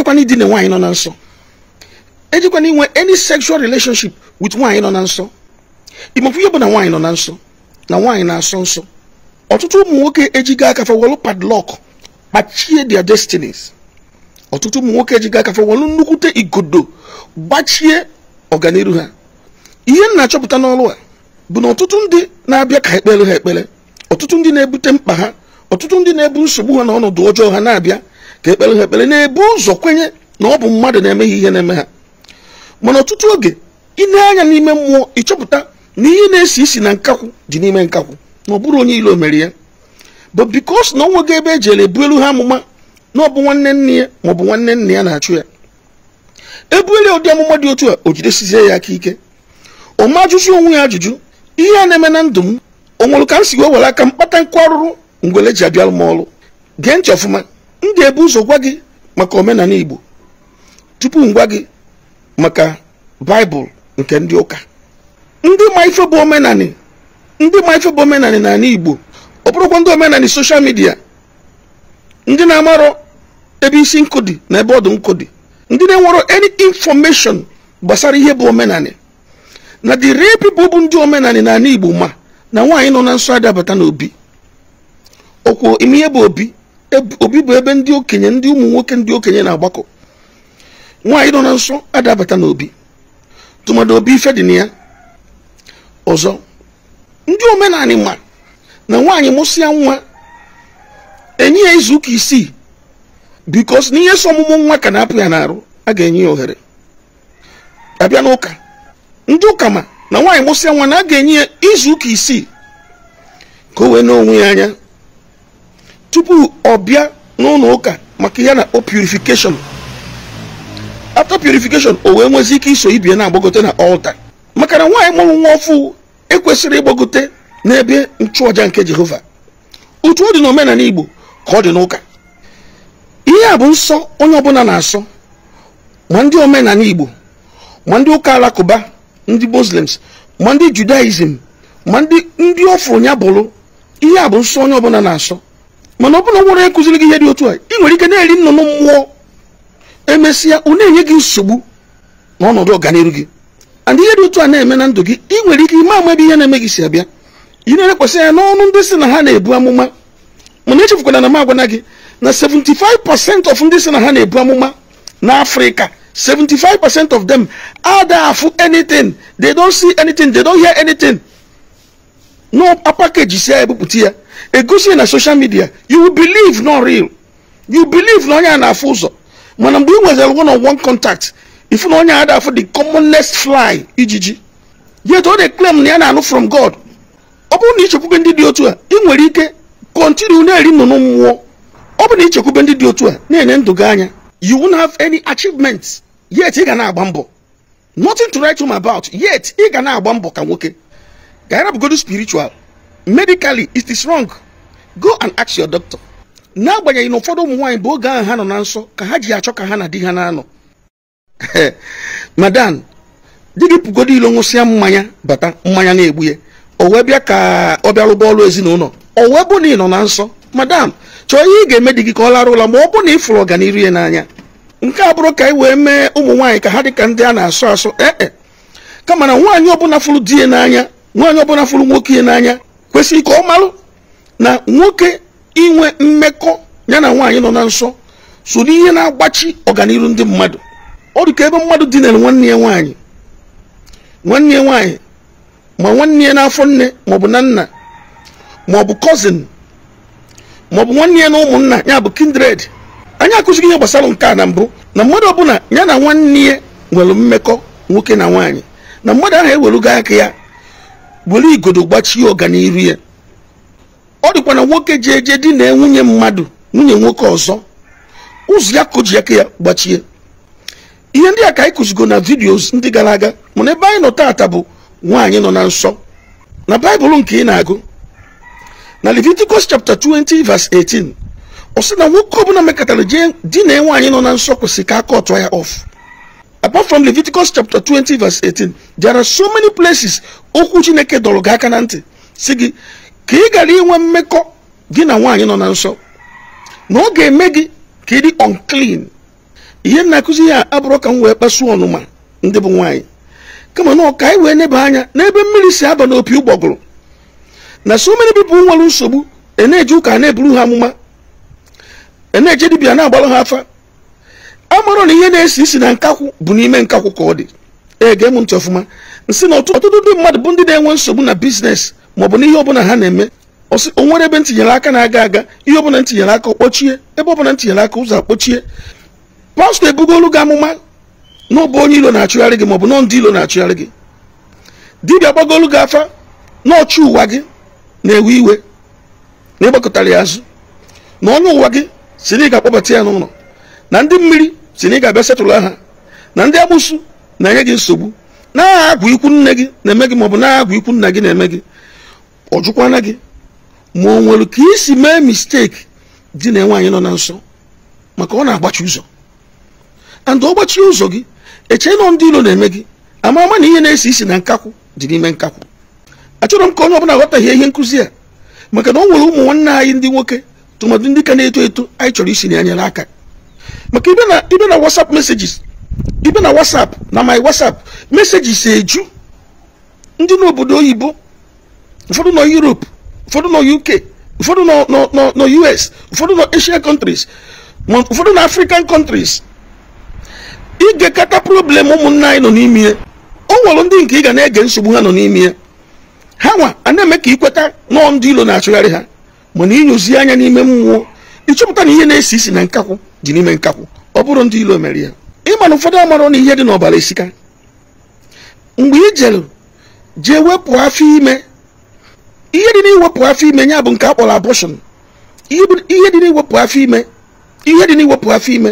ejikwana idine nwaanyị nọ na nsọ. Ejikwana inwe any sexual relationship with nwaanyị nọ na nsọ. Imafu ihe bụ na nwaanyị nọ na nsọ, na nwaanyị na-asọ nsọ. Ọtụtụ ụmụ nwoke ejiga aka fa welu padlock gbachie their destinies. Ọtụtụ ụmụ nwoke ejiga aka fa welu nnukwute igodo gbachie ọganiru ha. Ihe m na-achọpụta n'ọrụ a bụ na ọtụtụ ndị na-abịa ka ekpere ha ekpere, ọtụtụ ndị na-ebute mkpa ha, ọtụtụ ndị na-ebu nsogbu ha na ọnọdụ ọjọọ ha na-abịa ka ekpere ha ekpere, na-ebu ụzọ kwenye na ọ bụ mmadụ na-emeghe ihe na-eme ha. Mana ọtụtụ oge ị na-anya n'ime mmụọ ịchọpụta na ihe na-esi isi na nkakwụ dị n'ime nkakwụ, na ọ bụrụ onye ilo mere ya. But because na onwego ebe ejere ebu elu ha amụma na ọ bụ nwanne nne ya ma ọ bụ nwanne nna ya na-achụ ya, ebuele ụdị amụma dị otu a o jidesizie ya aka ike. Ọ ma ajụjụ onwe ya ajụjụ, ihe a na-eme na ndụ m o nwere ka m si were aka mkpata nkwa arụrụ ngwele ji abịalụ m ọrụ. Gee ntị ọfụma, m ga-ebu ụzọ gwa gị maka omenala Igbo tupu m gwa gị maka Baịbụl nke ndị ụka. Ndị ma ife bụ omenani, ndị ma ife bụ omenani n'ala Igbo, ọ bụrụkwa ndị omenani social media, ndị na-amarọ ebe isi nkụ dị na ebe ọdụ nkụ dị, ndị na-enwero any information gbasara ihe bụ omenani. Na the real people bụ ndị omenani n'ala Igbo ma na nwaanyị nọ na nsọ adabata n'obi. Okwu ime ihe bụ obi. Obi bụ ebe ndị okenye, ndị ụmụ nwoke ndị okenye na-agbakọ. Nwaanyị nọ na nsọ adabata n'obi, tụmadụ obi ife dị na ya. Ọzọ, ndị omenani ma na nwaanyị mụsịa nwa enye ya izu ụka 6 because n'ihe so ọmụmụ nwa ka na-apụ ya n'arụ, a ga-enye ya ohere. Abịa n'ụka, ndị ụka ma na nwaanyị mụsịa nwa na a ga-enye ya izu ụka 6 ka o wee n'onwe ya anya tupu ọ bịa n'ụlọ ụka maka ya na purification. After purification, o wee nwezi ike iso ibie na-agbagote na altar, maka na nwaanyị mụrụ nwa ọfụ ekwesịrị ịgbagote n'ebe nchụaja nke Jehova. Otu ọ dị n'omenala Igbo ka ọ dị n'ụka. Ihe a bụ nsọ onye ọbụla na-asọ, ma ndị omenala Igbo, ma ndị ụka Alakụba, ndị Muslims, ma ndị Judaism, ma ndị ọfụrụ ya bụrụ. Ihe a bụ nsọ onye ọbụla na-asọ. Mana ọ bụla nwere ekụziri gị ihe dị otu a, ị nwere ike na-eri nnụnụ mmụọ, emesịa ọ na-enye gị nsogbu n'ọnọdụ ọganiru gị. And ihe dị otu a na-eme na ndụ gị, ị nwere ike ime ama ebe ihe na-eme gị si abịa. Ị na-elekwasị ya n'ọnụ ndị si na ha na-ebu amụma, mana echefukwana na m agwana gị na 75% of ndị si na ha na-ebu amụma na Africa, 75% of them adafụ anything, they don't see anything, they don't hear anything. No, a package si ya ebupụta ya egosi na social media, you will believe not real, you believe na onye a na-afụ ụzọ. Mana mgbe ị nwezere one-on-one contact, ifu na onye a adafụ the commonest fly, ijiji, yet all they claim na ya na-anụ from God. Ọ bụrụ na ichekwube ndị dị otu a, ị nwere ike continue na-eri nnụnụ mmụọ. Ọ bụrụ na ichekwube ndị dị otu a na-enye ndụ gị anya, you won't have any achievements, yet ị ga na-agba mbọ. Nothing to write home about, yet ị ga na-agba mbọ ka nwoke. Gaira bụ good spiritual. Medically, it is wrong. Go and ask your doctor. N'agbanyeghị na ụfọdụ ụmụ nwaanyị bụ oge ahụ ha nọ na nsọ ka ha ji achọ ka ha na di ha na-anọ. Madam, di gị pụgodo ilo ṅụsịa mmanya bata, mmanya na-egbu ya, o wee bịa ka ọ bịa rụba ọrụ ezinụlọ, o wee bụ na ị nọ na nsọ. Madam, chọọ ihe ị ga-eme di gị ka ọ lara ụla ma ọ bụ na ị fụrụ ọganiru ya n'anya. Nke a bụrụ ka anyị wee mee ụmụ nwaanyị ka ha dị ka ndị a na-asọ asọ. Kama na nwaanyị ọbụla fụrụ di ya n'anya, nwaanyị ọbụla fụrụ nwoke ya n'anya, kwesịrị ka ọ marụ na nwoke inwe mmekọ ya na nwaanyị nọ na nsọ so n'ihe na-agbachi ọganiru ndị mmadụ. Ọ dị ka ebe mmadụ dinere nwanne ya nwaanyị, ma nwanne ya n'afọ nne maọbụ na nna, maọbụ cousin, maọbụ nwanne ya na ụmụnna, ya bụ kindred. Anyị akụzighị ihe gbasara nke a na mbụ, na mmadụ ọbụla ya na nwanne ya nwere mmekọ nwoke na nwaanyị, na mmadụ ahụ ewerugo aka ya were igodo gbachie ọganiru ya. Ọ dịkwa na nwoke ji eje di na nwunye mmadụ, nwunye nwoke ọzọ, ụzọ ya koji aka ya gbachie. Ihe ndị a ka anyị kụzigo na videos ndị gara aga, mana ebe anyị nọ taata bụ nwaanyị nọ na nsọ. Na Baịbụl nke ị na-agụ na Leviticus chapter 20 verse 18, ọ sị na nwoke ọbụla mekọtara jee di na nwaanyị nọ na nsọ kwesịrị ka aka ọtọ ya off. Apart from Leviticus chapter 20 verse 18, there are so many places okwu Chineke dọrọ gị aka na ntị sị gị ka ị gara inwe mmekọ gị na nwaanyị nọ na nsọ, na ọ ga-eme gị ka ị dị unclean. ihe na-akụzi ya abụrụ ka m wee kpasuo ọnụma ndị bụ nwaanyị kama na ọka anyị wee neba anya n'ebe mmiri si aba n'opi ụgbọgụrụ na so many people nwere nsogbu na-eje ụka na-eburu ha amụma na-eje dibịa na-agbalụ ha afa amara na ihe na-esi isi na nkakwụ bụ n'ime nkakwụ ka ọ dị ege m ntị ọfụma nsị na ọtụtụ ndị mmadụ bụ ndị na-enwe nsogbu na biznes maọbụ n'ihe ọbụla ha na-eme o nwere ebe ntinyere aka na-aga aga ihe ọbụla ntinyere aka kpochie ebe ọbụla ntinyere aka ụzọ akpochie pastọ ebugolu gị amụma na ọbụ onye ilo na-achụgharị gị maọbụ nọ ndị ilo na-achụgharị gị dibịa gbagolu gị afa na ọchụ ụwa gị na-ewe iwe na ịgbakọtara ya azụ na onye ụwa gị si na ị ga-akpọbata ya n'ụlọ na ndị mmiri si na ị ga-abịa setụlụ aha na ndị amụsụ na-enye gị nsogbu na agwụ ikwu nne gị na-eme gị maọbụ na agwụ ikwu nna gị na-eme gị ọ jụkwana gị ma o nwere ka isi mee misteki di na nwaanyị nọ na nsọ maka ọ na-agbachi ụzọ and ọ gbachie ụzọ gị eche nọ ndị ilo na-eme gị ama na ihe na-esi isi na nkakwụ dị n'ime nkakwụ achọrọ m ka onye ọbụla ghọtaghị ihe nkụzi a maka na o nwere ụmụ nwanne anyị ndị nwoke tụmadụ ndị ka na-eto eto anyị chọrọ isi na anyere aka maka ibe na WhatsApp messages ibe na WhatsApp na my WhatsApp messages eju ndị n'obodo oyibo ụfọdụ nọ Europe ụfọdụ nọ UK ụfọdụ nọ US ụfọdụ nọ Asian countries ụfọdụ na African countries ị ga-ekata problem ụmụnne anyị nọ n'ime ya o nwere ndị nke ị ga na-ege nsogbu ha nọ n'ime ya ha nwa a na-eme ka ikweta nọọ ndị ilo na-achụgharị ha mana inyozi anya n'ime mmụọ ịchọpụta na ihe na-esi isi na nkakwụ dị n'ime nkakwụ ọ bụrụ ndị ilo mere ya ịma na ụfọdụ amarọ na ihe dị n'ọbara esika mgbe ị jere jee wepụ afọ ime ihe dị n'iwepụ afọ ime ya bụ nke a kpọrọ abortion ihe dị n'iwepụ afọ ime ihe dị n'iwepụ afọ ime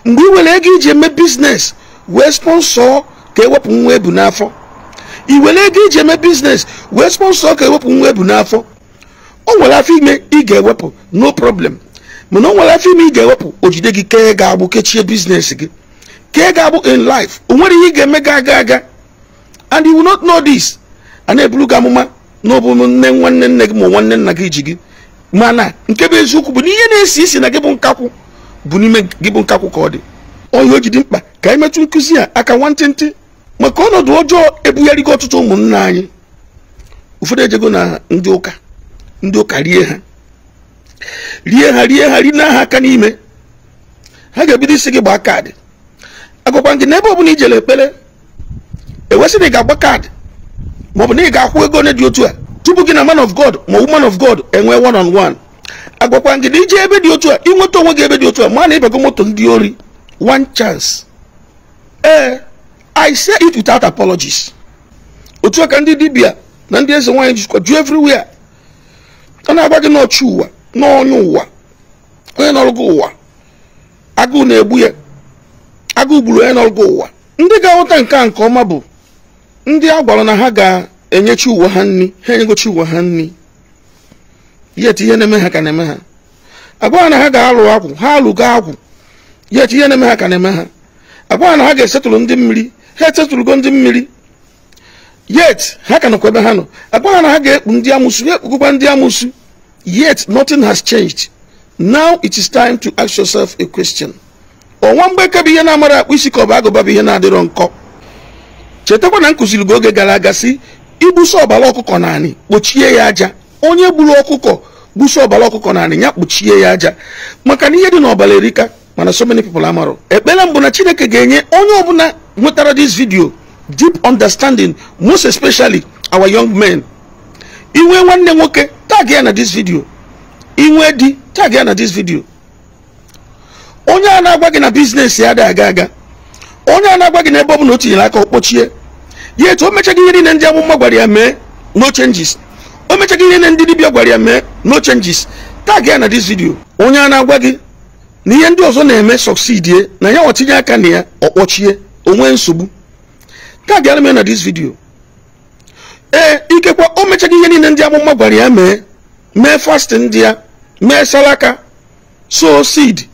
mgbe ị were ego iji eme biznes wee sponsọ ka ewepụ nwa ebu n'afọ i were ego iji eme biznes wee sponsọ ka ewepụ nwa ebu n'afọ o nwere afọ ime ị ga-ewepụ no problem mana o nwere afọ ime ị ga-ewepụ o jide gị kee ga-agbụ kechie biznes gị kee ga-agbụ in life o nwere ihe ị ga-eme ga and you will not know this a na-eburu gị amụma na ọ bụ nne nwanne nne gị ma nwanne nna gị ji gị mana nke bụ eziokwu bụ na ihe na-esi isi na gị bụ nkakwụ bụ n'ime gị bụ nkakwụ ka ọ dị onye o ji dị mkpa ka anyị metụ nkụzi a aka nwantịntị maka ọnọdụ ọjọọ ebugharịgo ọtụtụ ụmụnne anyị ụfọdụ ejego na ndị ụka rie na ha aka n'ime ha ga-ebido isi gị gbaa kaadị agwakwa gị n'ebe ọ bụla ijele ekpere ewesị na ị ga-agba kaadị maọbụ na ị ga-akwụ ego ole dị otu a tupu gị na man of God ma woman of God enwe one on one agwakwa gị na ije ebe dị otu a inweta onwe gị ebe dị otu a ma na ịbago moto ndị ori one chance I say it without apologies otu a ka ndị dibịa na ndị eze nwaanyị jikwa ju everywhere ọ na-agwa gị n'ọchụ ụwa n'onye ụwa onye nọrụgo ụwa agụụ na-egbu ya agụụ gburu onye nọrụgo ụwa ndị ga-aghọta nke a nke ọma bụ ndị a gwara na ha ga-enyechi ụwa ha nri ha enyegochi ụwa ha nri yet ihe na-eme ha ka na-eme ha agwa na ha ga-alụ agwụ ha alụgo agwụ yet ihe na-eme ha ka na-eme ha agwa na ha ga-esetụrụ ndị mmiri ha esetụrụgo ndị mmiri yet ha ka nọkwa ebe ha nọ agwa na ha ga-ekpu ndị amụsụ ha ekpugokwa ndị amụsụ yet nothing has changed. Now it is time to ask yourself a question. Ọnwa mgbe ka bụ ihe na-amara akpụ isi ka ọ bụ agụba bụ ihe na-adịrọ nkọ chetakwa na nkụziri gị oge gara aga si igbuso ọbara ọkụkọ naanị kpochie ya aja onye gburu ọkụkọ gbuso ọbara ọkụkọ naanị ya kpochie ya aja maka na ihe dị n'ọbara erika mana so many people amarụ ekpere mbụ na Chineke ga-enye onye ọbụla nwetara this video deep understanding, most especially our young men. Inwe nwanne nwoke tag ya na this video, inwe di tag ya na this video. Onye a na-agwa gị na business ya ada aga onye a na-agwa gị na ebe ọ bụ na o tinyere aka okpochie ya etu o mechaghị ihe niile ndị amụma gwara ya mee no changes, o mechaghị ihe ndị dibịa gwara ya mee no changes, tag ya na this video. Onye a na-agwa gị na ihe ndị ọzọ na-eme succeed na ya otinye aka na ya okpochie onwe nsogbu, tag ya na this video. Ikekwa o mechaghị ihe niile ndị amụma gwara ya mee fasting ndị ya mee salaka sow seed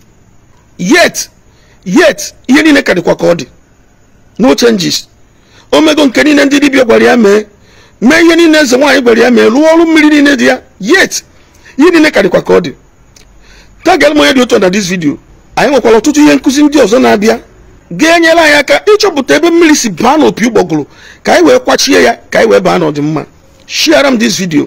yet ihe niile ka dịkwa ka ọ dị no changes. Omego nke niile ndị dibịa gwara ya mee ihe niile eze nwaanyị gwara ya mee rụọ ọrụ mmiri niile dị ya yet ihe niile ka dịkwa ka ọ dị. Tag ya dị otu na this video anyị nwekwara ọtụtụ ihe nkụzi ndị ọzọ na-abịa ga-enyere anyị aka ịchọpụta ebe mmiri si baa n'opi ụgbọgụrụ ka anyị wee kwachie ya ka anyị wee baa n'ọdịmma. Share this video.